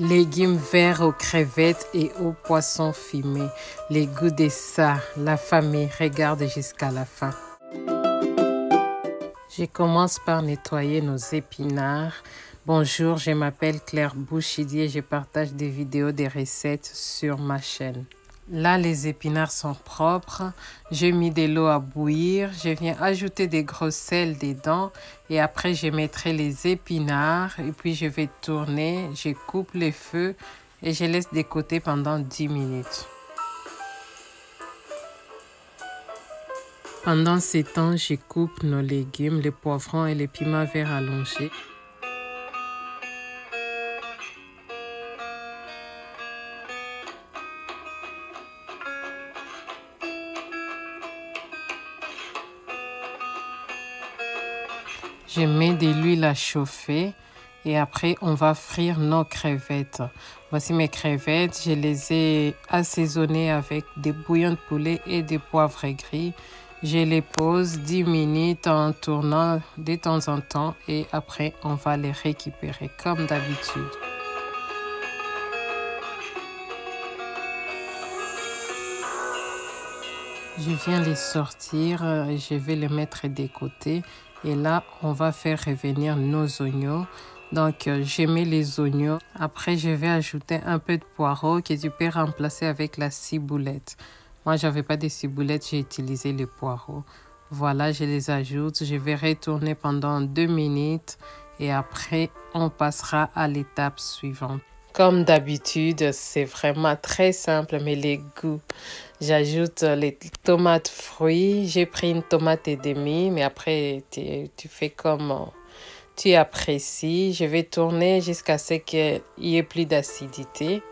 Légumes verts aux crevettes et aux poissons fumés. Les goûts de ça, la famille regarde jusqu'à la fin. Je commence par nettoyer nos épinards. Bonjour, je m'appelle Claire Bouchidi et je partage des vidéos, des recettes sur ma chaîne. Là, les épinards sont propres. J'ai mis de l'eau à bouillir. Je viens ajouter des gros sels dedans. Et après, je mettrai les épinards. Et puis, je vais tourner. Je coupe le feu et je laisse de côté pendant 10 minutes. Pendant ce temps, je coupe nos légumes, les poivrons et les piments verts allongés. Je mets de l'huile à chauffer et après on va frire nos crevettes. Voici mes crevettes, je les ai assaisonnées avec des bouillons de poulet et des poivres gris. Je les pose 10 minutes en tournant de temps en temps et après on va les récupérer comme d'habitude. Je viens les sortir, je vais les mettre de côté. Et là, on va faire revenir nos oignons. Donc, je mets les oignons. Après, je vais ajouter un peu de poireau que tu peux remplacer avec la ciboulette. Moi, je n'avais pas de ciboulette, j'ai utilisé les poireaux. Voilà, je les ajoute. Je vais retourner pendant 2 minutes. Et après, on passera à l'étape suivante. Comme d'habitude, c'est vraiment très simple, mais les goûts. J'ajoute les tomates fruits. J'ai pris une tomate et demie, mais après, tu fais comme tu apprécies. Je vais tourner jusqu'à ce qu'il y ait plus d'acidité.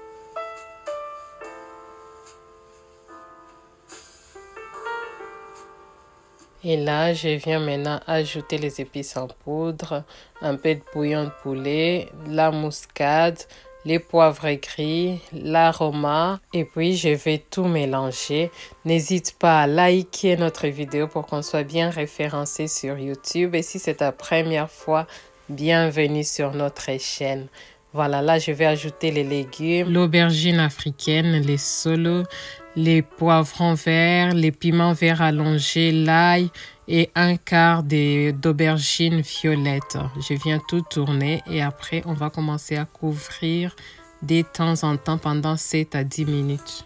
Et là, je viens maintenant ajouter les épices en poudre, un peu de bouillon de poulet, la muscade, les poivres gris, l'aroma et puis je vais tout mélanger. N'hésite pas à liker notre vidéo pour qu'on soit bien référencé sur YouTube et si c'est ta première fois, bienvenue sur notre chaîne. Voilà, là je vais ajouter les légumes, l'aubergine africaine, les solos, les poivrons verts, les piments verts allongés, l'ail et un quart d'aubergine violette. Je viens tout tourner et après on va commencer à couvrir de temps en temps pendant 7 à 10 minutes.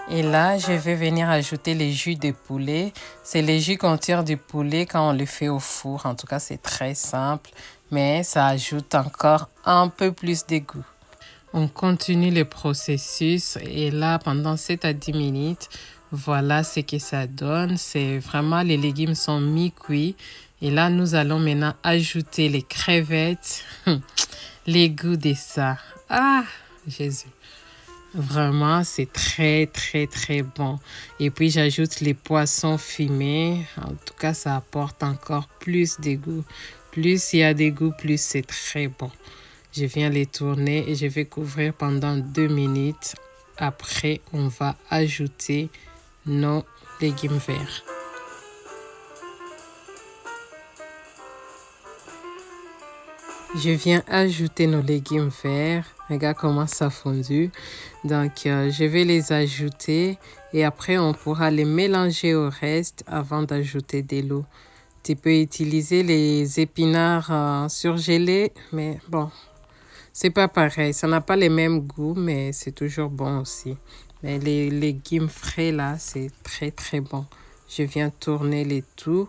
Et là, je vais venir ajouter les jus de poulet. C'est les jus qu'on tire du poulet quand on le fait au four. En tout cas, c'est très simple, mais ça ajoute encore un peu plus de goût. On continue le processus et là, pendant 7 à 10 minutes, voilà ce que ça donne. C'est vraiment, les légumes sont mi-cuits. Et là, nous allons maintenant ajouter les crevettes. Les goûts de ça. Ah, Jésus! Vraiment, c'est très, très, très bon. Et puis, j'ajoute les poissons fumés. En tout cas, ça apporte encore plus de goût. Plus il y a des goûts, plus c'est très bon. Je viens les tourner et je vais couvrir pendant 2 minutes. Après, on va ajouter nos légumes verts. Je viens ajouter nos légumes verts. Regarde comment ça a fondu. Donc, je vais les ajouter et après, on pourra les mélanger au reste avant d'ajouter de l'eau. Tu peux utiliser les épinards surgelés, mais bon, c'est pas pareil. Ça n'a pas les mêmes goûts, mais c'est toujours bon aussi. Mais les légumes frais, là, c'est très, très bon. Je viens tourner les tout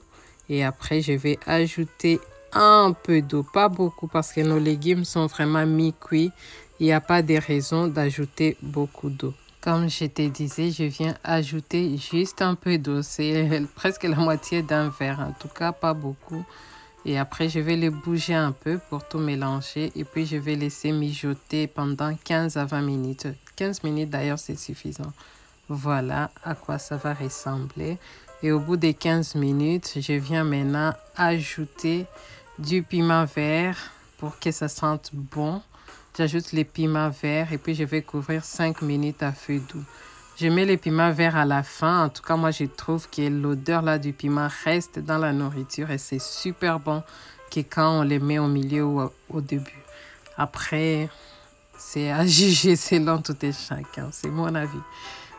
et après, je vais ajouter un peu d'eau, pas beaucoup parce que nos légumes sont vraiment mi-cuits. Il n'y a pas de raison d'ajouter beaucoup d'eau. Comme je te disais, je viens ajouter juste un peu d'eau. C'est presque la moitié d'un verre, en tout cas pas beaucoup. Et après, je vais les bouger un peu pour tout mélanger. Et puis, je vais laisser mijoter pendant 15 à 20 minutes. 15 minutes d'ailleurs, c'est suffisant. Voilà à quoi ça va ressembler. Et au bout des 15 minutes, je viens maintenant ajouter du piment vert pour que ça sente bon. J'ajoute les piments verts et puis je vais couvrir 5 minutes à feu doux. Je mets les piments verts à la fin. En tout cas, moi, je trouve que l'odeur là du piment reste dans la nourriture et c'est super bon que quand on les met au milieu ou au début. Après, c'est à juger selon tout et chacun. C'est mon avis.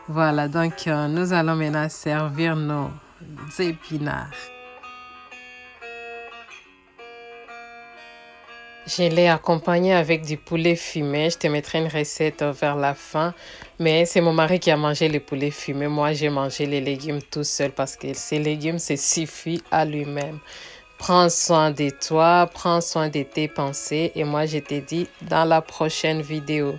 Voilà, donc nous allons maintenant servir nos épinards. Je l'ai accompagné avec du poulet fumé. Je te mettrai une recette vers la fin. Mais c'est mon mari qui a mangé les poulets fumés. Moi, j'ai mangé les légumes tout seul parce que ces légumes, c'est suffit à lui-même. Prends soin de toi, prends soin de tes pensées. Et moi, je te dis dans la prochaine vidéo.